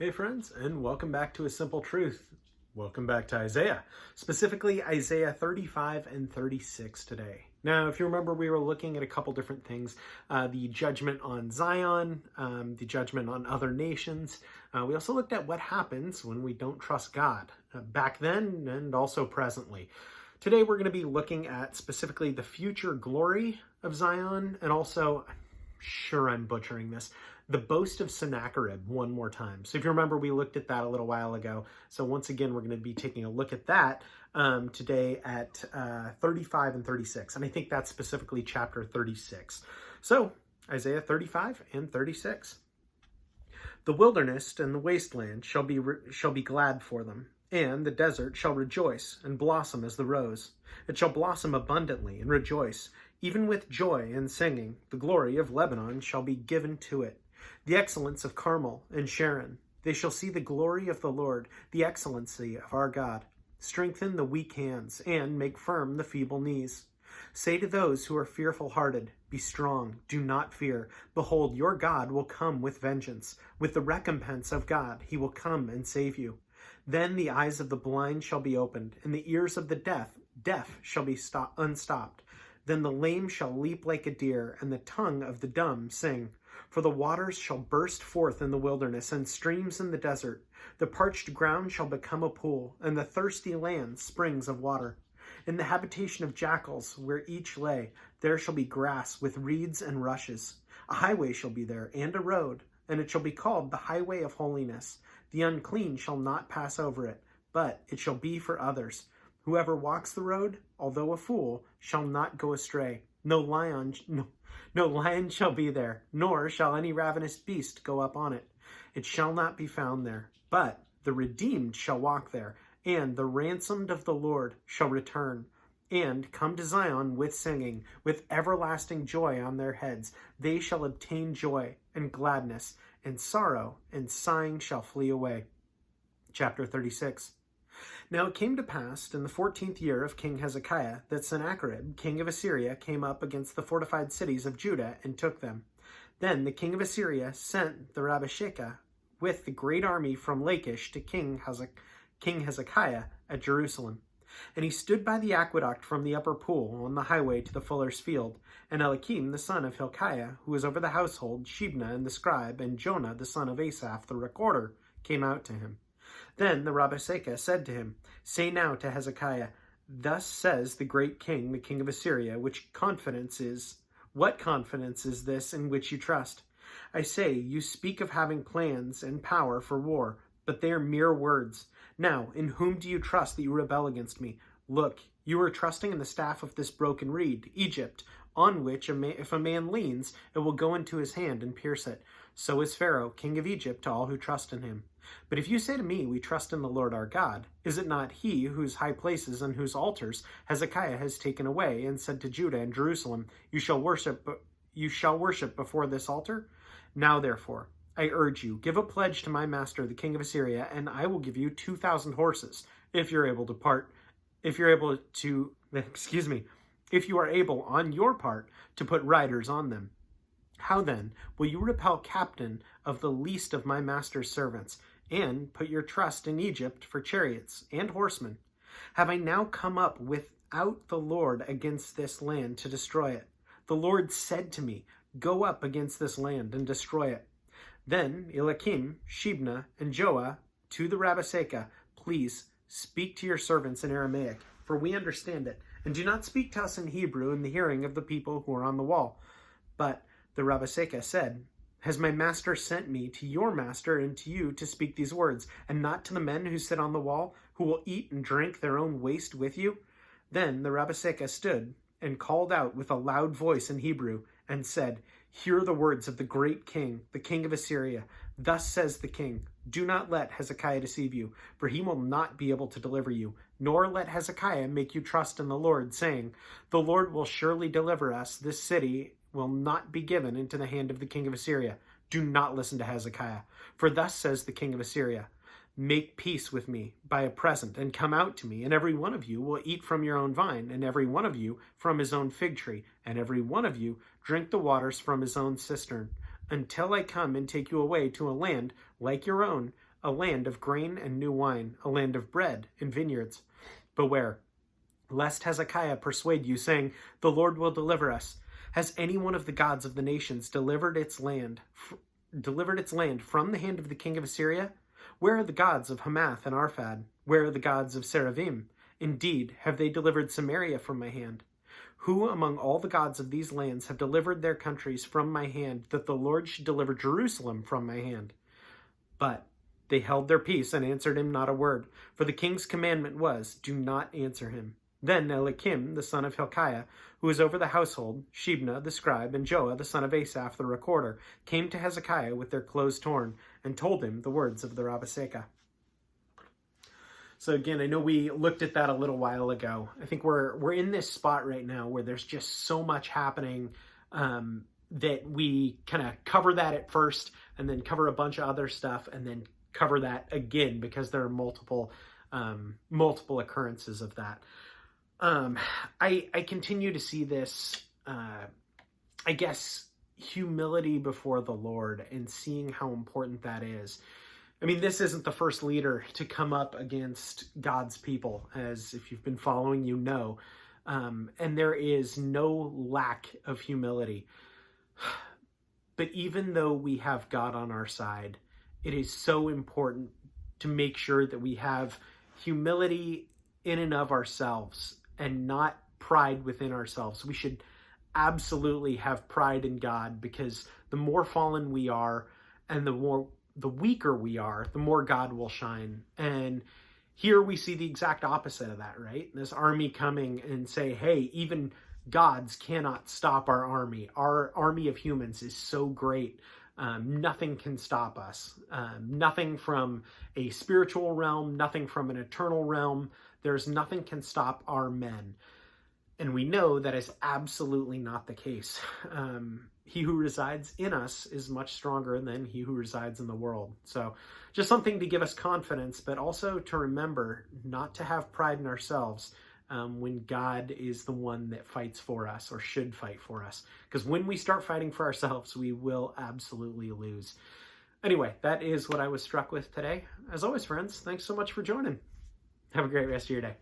Hey friends, and welcome back to A Simple Truth. Welcome back to Isaiah, specifically Isaiah 35 and 36 today. Now, if you remember, we were looking at a couple different things, the judgment on Zion, the judgment on other nations. We also looked at what happens when we don't trust God, back then and also presently. Today, we're going to be looking at specifically the future glory of Zion and also, sure I'm butchering this, the boast of Sennacherib one more time. So if you remember, we looked at that a little while ago. So once again, we're going to be taking a look at that today at 35 and 36. And I think that's specifically chapter 36. So Isaiah 35 and 36. The wilderness and the wasteland shall be glad for them, and the desert shall rejoice and blossom as the rose. It shall blossom abundantly and rejoice, even with joy and singing. The glory of Lebanon shall be given to it, the excellence of Carmel and Sharon. They shall see the glory of the Lord, the excellency of our God. Strengthen the weak hands and make firm the feeble knees. Say to those who are fearful-hearted, be strong, do not fear. Behold, your God will come with vengeance. With the recompense of God, he will come and save you. Then the eyes of the blind shall be opened, and the ears of the deaf shall be unstopped. Then the lame shall leap like a deer, and the tongue of the dumb sing. For the waters shall burst forth in the wilderness, and streams in the desert. The parched ground shall become a pool, and the thirsty land springs of water. In the habitation of jackals, where each lay, there shall be grass with reeds and rushes. A highway shall be there, and a road, and it shall be called the highway of holiness. The unclean shall not pass over it, but it shall be for others. Whoever walks the road, although a fool, shall not go astray. No lion shall be there, nor shall any ravenous beast go up on it. It shall not be found there, but the redeemed shall walk there, and the ransomed of the Lord shall return, and come to Zion with singing, with everlasting joy on their heads. They shall obtain joy and gladness, and sorrow and sighing shall flee away. Chapter 36. Now it came to pass in the 14th year of King Hezekiah that Sennacherib, king of Assyria, came up against the fortified cities of Judah and took them. Then the king of Assyria sent the Rabshakeh with the great army from Lachish to King Hezekiah at Jerusalem. And he stood by the aqueduct from the upper pool on the highway to the fuller's field. And Eliakim the son of Hilkiah, who was over the household, Shebna and the scribe, and Jonah the son of Asaph the recorder, came out to him. Then the Rabshakeh said to him, Say now to Hezekiah, Thus says the great king, the king of Assyria, what confidence is this in which you trust? I say, you speak of having plans and power for war, but they are mere words. Now, in whom do you trust that you rebel against me? Look, you are trusting in the staff of this broken reed, Egypt, on which if a man leans, it will go into his hand and pierce it. So is Pharaoh, king of Egypt, to all who trust in him. But if you say to me, we trust in the Lord our God, is it not he whose high places and whose altars Hezekiah has taken away, and said to Judah and Jerusalem, You shall worship before this altar? Now therefore, I urge you, give a pledge to my master, the king of Assyria, and I will give you 2,000 horses, if you are able on your part to put riders on them. How then will you repel captain of the least of my master's servants, and put your trust in Egypt for chariots and horsemen? Have I now come up without the Lord against this land to destroy it? The Lord said to me, Go up against this land and destroy it. Then Eliakim, Shebna, and Joah to the Rabshakeh, Please speak to your servants in Aramaic, for we understand it, and do not speak to us in Hebrew in the hearing of the people who are on the wall. But the Rabshakeh said, Has my master sent me to your master and to you to speak these words, and not to the men who sit on the wall, who will eat and drink their own waste with you? Then the Rabshakeh stood and called out with a loud voice in Hebrew, and said, Hear the words of the great king, the king of Assyria. Thus says the king, Do not let Hezekiah deceive you, for he will not be able to deliver you, nor let Hezekiah make you trust in the Lord, saying, The Lord will surely deliver us, this city will not be given into the hand of the king of Assyria. Do not listen to Hezekiah. For thus says the king of Assyria, Make peace with me by a present, and come out to me, and every one of you will eat from your own vine, and every one of you from his own fig tree, and every one of you drink the waters from his own cistern. until I come and take you away to a land like your own, a land of grain and new wine, a land of bread and vineyards. Beware, lest Hezekiah persuade you, saying, the Lord will deliver us. Has any one of the gods of the nations delivered its land from the hand of the king of Assyria? Where are the gods of Hamath and Arphad? Where are the gods of Seraphim? Indeed, have they delivered Samaria from my hand? Who among all the gods of these lands have delivered their countries from my hand, that the Lord should deliver Jerusalem from my hand? But they held their peace and answered him not a word, for the king's commandment was, do not answer him. Then Eliakim, the son of Hilkiah, who was over the household, Shebna the scribe, and Joah the son of Asaph the recorder, came to Hezekiah with their clothes torn, and told him the words of the Rabaseka. So again, I know we looked at that a little while ago. I think we're in this spot right now where there's just so much happening that we kind of cover that at first, and then cover a bunch of other stuff, and then cover that again because there are multiple occurrences of that. I continue to see this, I guess, humility before the Lord and seeing how important that is. I mean, this isn't the first leader to come up against God's people, as if you've been following, you know, and there is no lack of humility. But even though we have God on our side, it is so important to make sure that we have humility in and of ourselves and not pride within ourselves. We should absolutely have pride in God, because the more fallen we are and the weaker we are, the more God will shine. And here we see the exact opposite of that, right? This army coming and say, hey, even gods cannot stop our army. Our army of humans is so great. Nothing can stop us. Nothing from a spiritual realm, nothing from an eternal realm. There's nothing can stop our men. And we know that is absolutely not the case. He who resides in us is much stronger than he who resides in the world. So just something to give us confidence, but also to remember not to have pride in ourselves when God is the one that fights for us, or should fight for us. Because when we start fighting for ourselves, we will absolutely lose. Anyway, that is what I was struck with today. As always, friends, thanks so much for joining. Have a great rest of your day.